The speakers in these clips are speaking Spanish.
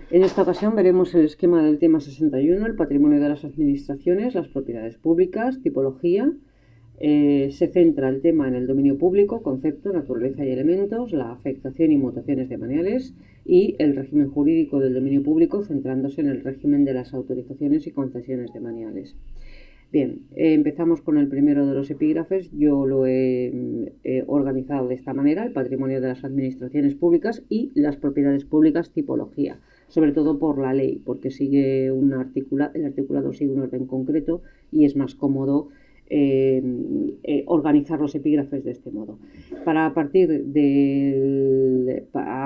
En esta ocasión veremos el esquema del tema 61, el patrimonio de las administraciones, las propiedades públicas, tipología. Se centra el tema en el dominio público, concepto, naturaleza y elementos, la afectación y mutaciones demaniales y el régimen jurídico del dominio público, centrándose en el régimen de las autorizaciones y concesiones demaniales. Bien, empezamos con el primero de los epígrafes. Yo lo he organizado de esta manera: el patrimonio de las administraciones públicas y las propiedades públicas, tipología, sobre todo por la ley, porque sigue el articulado sigue un orden concreto y es más cómodo organizar los epígrafes de este modo. Para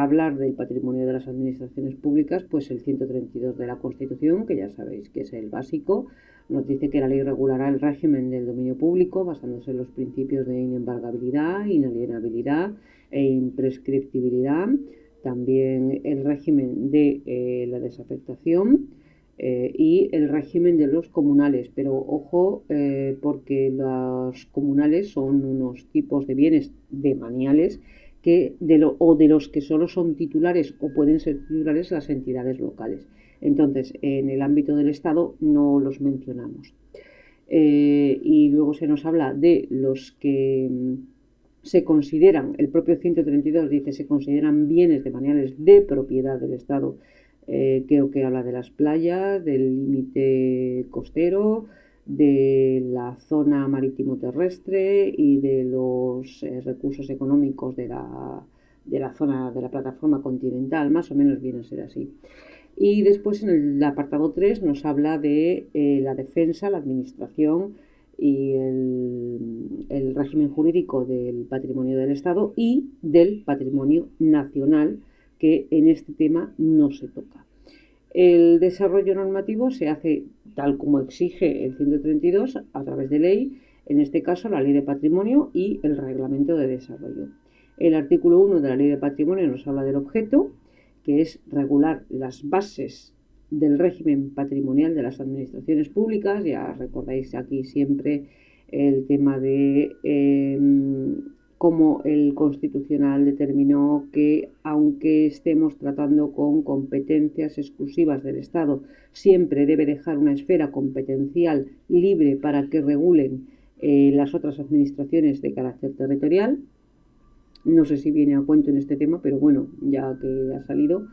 hablar del patrimonio de las administraciones públicas, pues el 132 de la Constitución, que ya sabéis que es el básico, nos dice que la ley regulará el régimen del dominio público basándose en los principios de inembargabilidad, inalienabilidad e imprescriptibilidad, también el régimen de la desafectación y el régimen de los comunales. Pero ojo, porque los comunales son unos tipos de bienes demaniales de los que solo son titulares o pueden ser titulares las entidades locales. Entonces, en el ámbito del Estado no los mencionamos. Y luego se nos habla de los que se consideran, el propio 132 dice, se consideran bienes demaniales de propiedad del Estado. Creo que habla de las playas, del límite costero, de la zona marítimo-terrestre y de los recursos económicos de la zona de la plataforma continental. Más o menos viene a ser así. Y después en el apartado 3 nos habla de la defensa, la administración y el régimen jurídico del patrimonio del Estado y del patrimonio nacional, que en este tema no se toca. El desarrollo normativo se hace tal como exige el 132 a través de ley, en este caso la Ley de Patrimonio y el Reglamento de Desarrollo. El artículo 1 de la Ley de Patrimonio nos habla del objeto, que es regular las bases del régimen patrimonial de las administraciones públicas. Ya recordáis aquí siempre el tema de cómo el Constitucional determinó que, aunque estemos tratando con competencias exclusivas del Estado, siempre debe dejar una esfera competencial libre para que regulen las otras administraciones de carácter territorial. No sé si viene a cuento en este tema, pero bueno, ya que ha salido.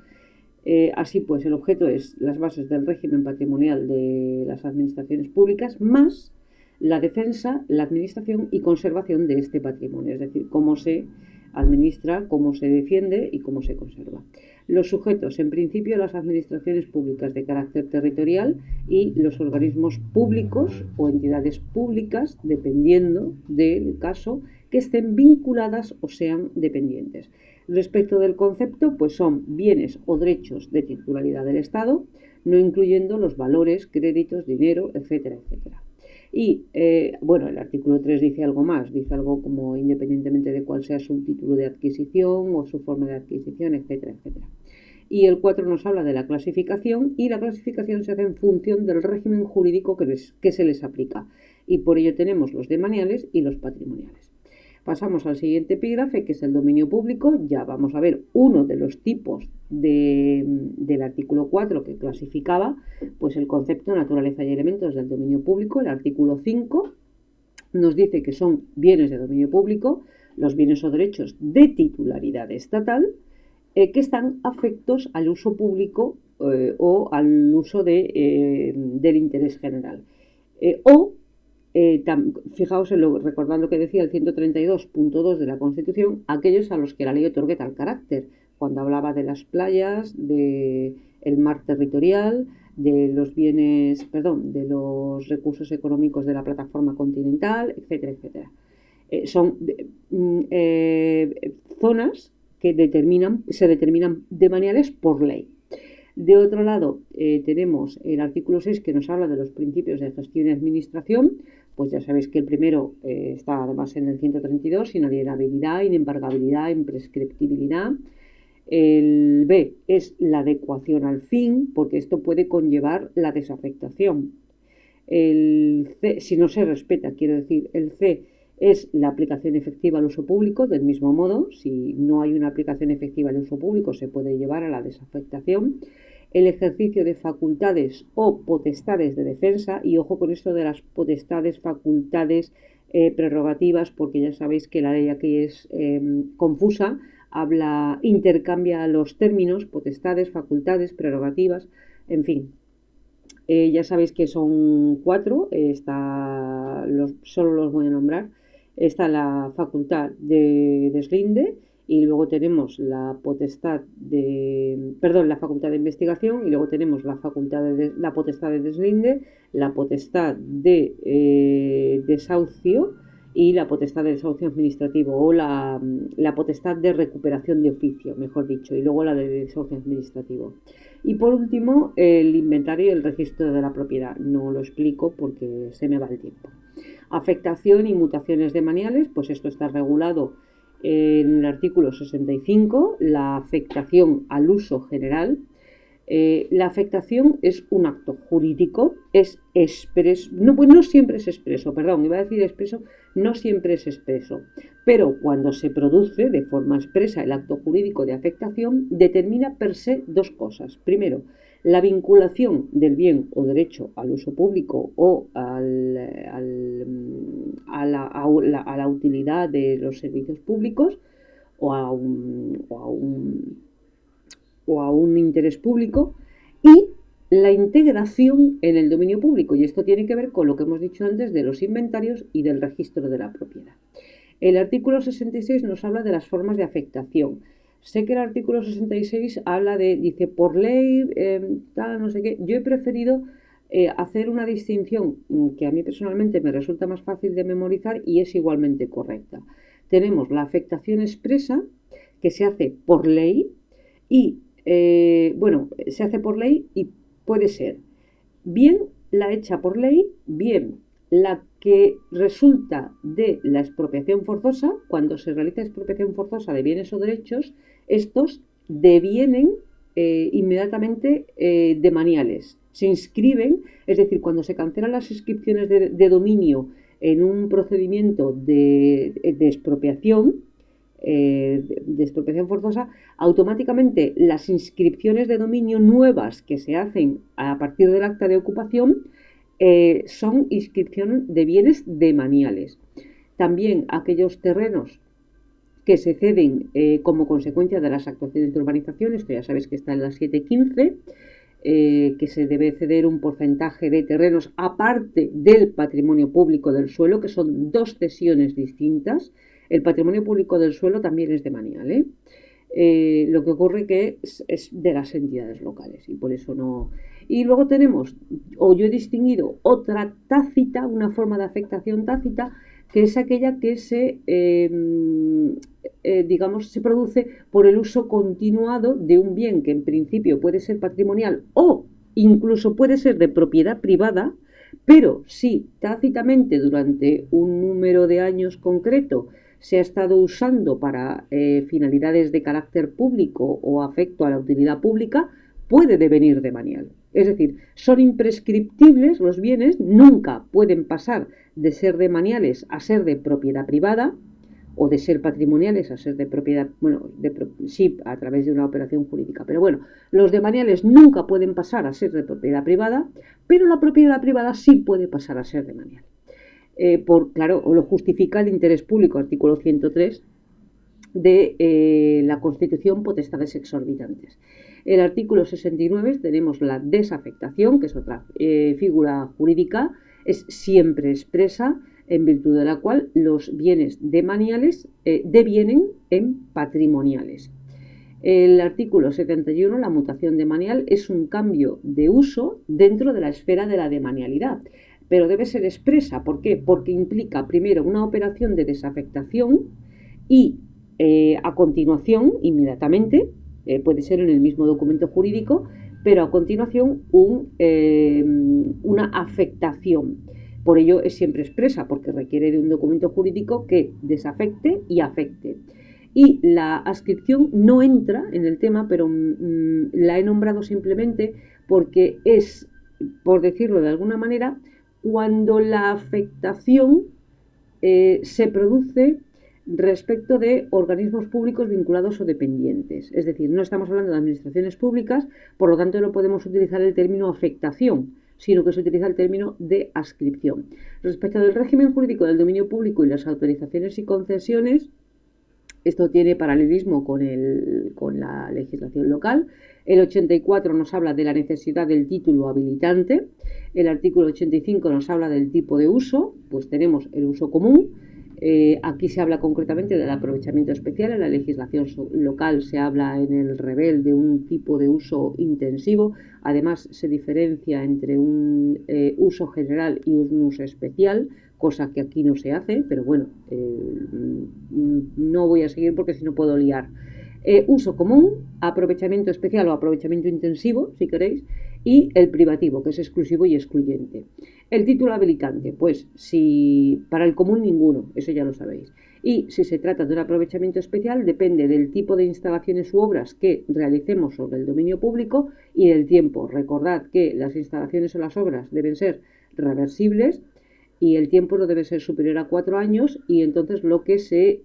Así pues, el objeto es las bases del régimen patrimonial de las administraciones públicas, más la defensa, la administración y conservación de este patrimonio, es decir, cómo se administra, cómo se defiende y cómo se conserva. Los sujetos, en principio, las administraciones públicas de carácter territorial y los organismos públicos o entidades públicas, dependiendo del caso, que estén vinculadas o sean dependientes. Respecto del concepto, pues son bienes o derechos de titularidad del Estado, no incluyendo los valores, créditos, dinero, etcétera, etcétera. Y bueno, el artículo 3 dice algo más, dice algo como independientemente de cuál sea su título de adquisición o su forma de adquisición, etcétera, etcétera. Y el 4 nos habla de la clasificación, y la clasificación se hace en función del régimen jurídico que se les aplica. Y por ello tenemos los demaniales y los patrimoniales. Pasamos al siguiente epígrafe, que es el dominio público. Ya vamos a ver uno de los tipos del artículo 4 que clasificaba pues el concepto, naturaleza y elementos del dominio público. El artículo 5 nos dice que son bienes de dominio público los bienes o derechos de titularidad estatal que están afectos al uso público o al uso del interés general. Fijaos recordando que decía el 132.2 de la Constitución, aquellos a los que la ley otorgue tal carácter, cuando hablaba de las playas, del mar territorial, de los recursos económicos de la plataforma continental, etcétera, etcétera. Son zonas que se determinan demaniales por ley. De otro lado, tenemos el artículo 6 que nos habla de los principios de gestión y administración. Pues ya sabéis que el primero está además en el 132, inalienabilidad, inembargabilidad, imprescriptibilidad. El B es la adecuación al fin, porque esto puede conllevar la desafectación. El C, si no se respeta, quiero decir, el C es la aplicación efectiva al uso público. Del mismo modo, si no hay una aplicación efectiva al uso público, se puede llevar a la desafectación. El ejercicio de facultades o potestades de defensa, y ojo con esto de las potestades, facultades, prerrogativas, porque ya sabéis que la ley aquí es confusa, intercambia los términos, potestades, facultades, prerrogativas, en fin. Ya sabéis que son 4, solo los voy a nombrar. Está la facultad de deslinde, y luego tenemos la facultad de investigación, y luego tenemos la potestad de deslinde, la potestad de desahucio y la potestad de desahucio administrativo, o la potestad de recuperación de oficio, mejor dicho, y luego la de desahucio administrativo. Y por último, el inventario y el registro de la propiedad. No lo explico porque se me va el tiempo. Afectación y mutaciones demaniales, pues esto está regulado en el artículo 65, la afectación al uso general. La afectación es un acto jurídico, es expreso, no siempre es expreso, no siempre es expreso, pero cuando se produce de forma expresa el acto jurídico de afectación, determina per se 2 cosas. Primero, la vinculación del bien o derecho al uso público o a la utilidad de los servicios públicos o a un interés público, y la integración en el dominio público, y esto tiene que ver con lo que hemos dicho antes de los inventarios y del registro de la propiedad. El artículo 66 nos habla de las formas de afectación. Sé que el artículo 66 dice por ley, no sé qué. Yo he preferido hacer una distinción que a mí personalmente me resulta más fácil de memorizar y es igualmente correcta. Tenemos la afectación expresa, que se hace por ley, y se hace por ley y puede ser bien la hecha por ley, bien la que resulta de la expropiación forzosa. Cuando se realiza expropiación forzosa de bienes o derechos, estos devienen inmediatamente demaniales. Se inscriben, es decir, cuando se cancelan las inscripciones de dominio en un procedimiento de expropiación, de expropiación forzosa, automáticamente las inscripciones de dominio nuevas que se hacen a partir del acta de ocupación son inscripción de bienes demaniales. También aquellos terrenos que se ceden como consecuencia de las actuaciones de urbanización, esto ya sabéis que está en la 715, que se debe ceder un porcentaje de terrenos aparte del patrimonio público del suelo, que son 2 cesiones distintas. El patrimonio público del suelo también es demanial, lo que ocurre que es de las entidades locales y por eso no. Y luego tenemos, yo he distinguido otra tácita, una forma de afectación tácita, que es aquella que se produce por el uso continuado de un bien que en principio puede ser patrimonial o incluso puede ser de propiedad privada, pero si tácitamente durante un número de años concreto se ha estado usando para finalidades de carácter público o afecto a la utilidad pública, puede devenir demanial. Es decir, son imprescriptibles los bienes, nunca pueden pasar de ser demaniales a ser de propiedad privada, o de ser patrimoniales a ser de propiedad, sí, a través de una operación jurídica. Pero bueno, los demaniales nunca pueden pasar a ser de propiedad privada, pero la propiedad privada sí puede pasar a ser demanial. Lo justifica el interés público, artículo 103 de la Constitución, potestades exorbitantes. El artículo 69 tenemos la desafectación, que es otra figura jurídica, es siempre expresa, en virtud de la cual los bienes demaniales devienen en patrimoniales. El artículo 71, la mutación demanial, es un cambio de uso dentro de la esfera de la demanialidad, pero debe ser expresa. ¿Por qué? Porque implica primero una operación de desafectación y a continuación, inmediatamente, puede ser en el mismo documento jurídico, pero a continuación una afectación. Por ello es siempre expresa, porque requiere de un documento jurídico que desafecte y afecte. Y la adscripción no entra en el tema, pero la he nombrado simplemente porque es, por decirlo de alguna manera, cuando la afectación se produce respecto de organismos públicos vinculados o dependientes. Es decir, no estamos hablando de administraciones públicas, por lo tanto no podemos utilizar el término afectación, sino que se utiliza el término de adscripción. Respecto del régimen jurídico del dominio público y las autorizaciones y concesiones, esto tiene paralelismo con la legislación local. El 84 nos habla de la necesidad del título habilitante. El artículo 85 nos habla del tipo de uso, pues tenemos el uso común. Aquí se habla concretamente del aprovechamiento especial. En la legislación local se habla en el REBEL de un tipo de uso intensivo. Además, se diferencia entre un uso general y un uso especial, cosa que aquí no se hace, pero bueno, no voy a seguir porque si no puedo liar. Uso común, aprovechamiento especial o aprovechamiento intensivo, si queréis, y el privativo, que es exclusivo y excluyente. El título habilitante, pues si para el común ninguno, eso ya lo sabéis. Y si se trata de un aprovechamiento especial, depende del tipo de instalaciones u obras que realicemos sobre el dominio público y del tiempo. Recordad que las instalaciones o las obras deben ser reversibles y el tiempo no debe ser superior a 4 años, y entonces lo que se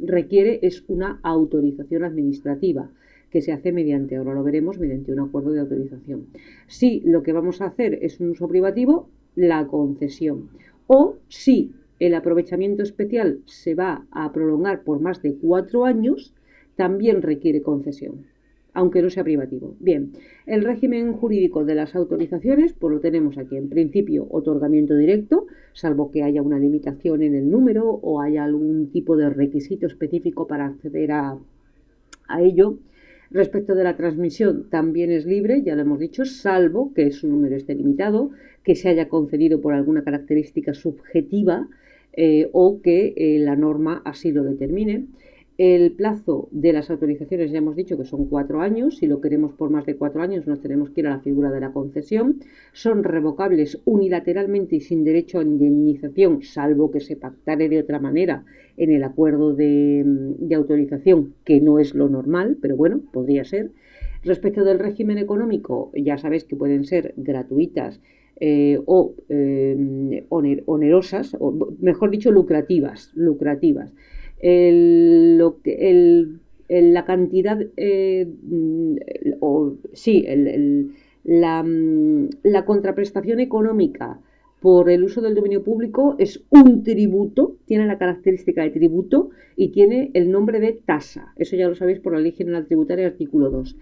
requiere es una autorización administrativa que se hace mediante, ahora lo veremos, mediante un acuerdo de autorización. Si lo que vamos a hacer es un uso privativo, la concesión. O si el aprovechamiento especial se va a prolongar por más de 4 años, también requiere concesión, aunque no sea privativo. Bien, el régimen jurídico de las autorizaciones, pues lo tenemos aquí. En principio, otorgamiento directo, salvo que haya una limitación en el número o haya algún tipo de requisito específico para acceder a ello. Respecto de la transmisión, también es libre, ya lo hemos dicho, salvo que su número esté limitado, que se haya concedido por alguna característica subjetiva o que la norma así lo determine. El plazo de las autorizaciones ya hemos dicho que son 4 años. Si lo queremos por más de 4 años nos tenemos que ir a la figura de la concesión. Son revocables unilateralmente y sin derecho a indemnización, salvo que se pactare de otra manera en el acuerdo de autorización, que no es lo normal, pero bueno, podría ser. Respecto del régimen económico, ya sabéis que pueden ser gratuitas o onerosas, o mejor dicho, lucrativas. La cantidad, la contraprestación económica por el uso del dominio público es un tributo, tiene la característica de tributo y tiene el nombre de tasa. Eso ya lo sabéis por la Ley General Tributaria, artículo 2.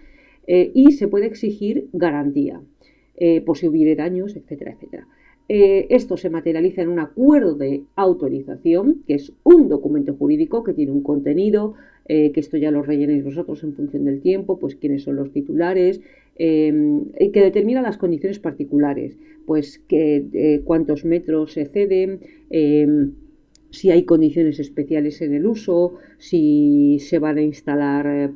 Y se puede exigir garantía, por si hubiere daños, etcétera, etcétera. Esto se materializa en un acuerdo de autorización, que es un documento jurídico que tiene un contenido, que esto ya lo rellenéis vosotros en función del tiempo, pues quiénes son los titulares, que determina las condiciones particulares, pues cuántos metros se ceden, si hay condiciones especiales en el uso, si se van a instalar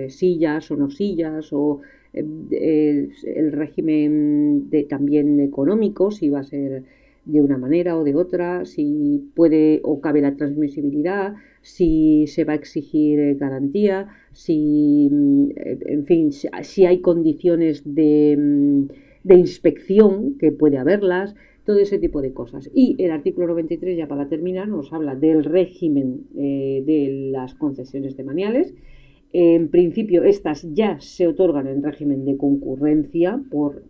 sillas o no sillas, o el régimen también económico, si va a ser de una manera o de otra, si puede o cabe la transmisibilidad, si se va a exigir garantía, si, en fin, si hay condiciones de inspección, que puede haberlas, todo ese tipo de cosas. Y el artículo 93, ya para terminar, nos habla del régimen de las concesiones demaniales. En principio, estas ya se otorgan en régimen de concurrencia por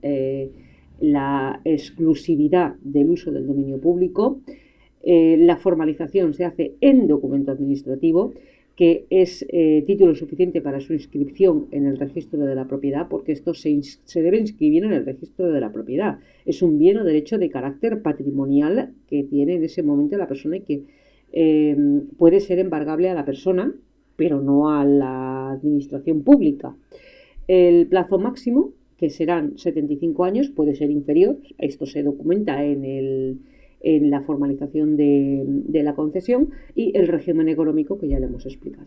la exclusividad del uso del dominio público. La formalización se hace en documento administrativo, que es título suficiente para su inscripción en el registro de la propiedad, porque esto se debe inscribir en el registro de la propiedad. Es un bien o derecho de carácter patrimonial que tiene en ese momento la persona y que puede ser embargable a la persona, pero no a la administración pública. El plazo máximo, que serán 75 años, puede ser inferior. Esto se documenta en la formalización de la concesión, y el régimen económico, que ya le hemos explicado.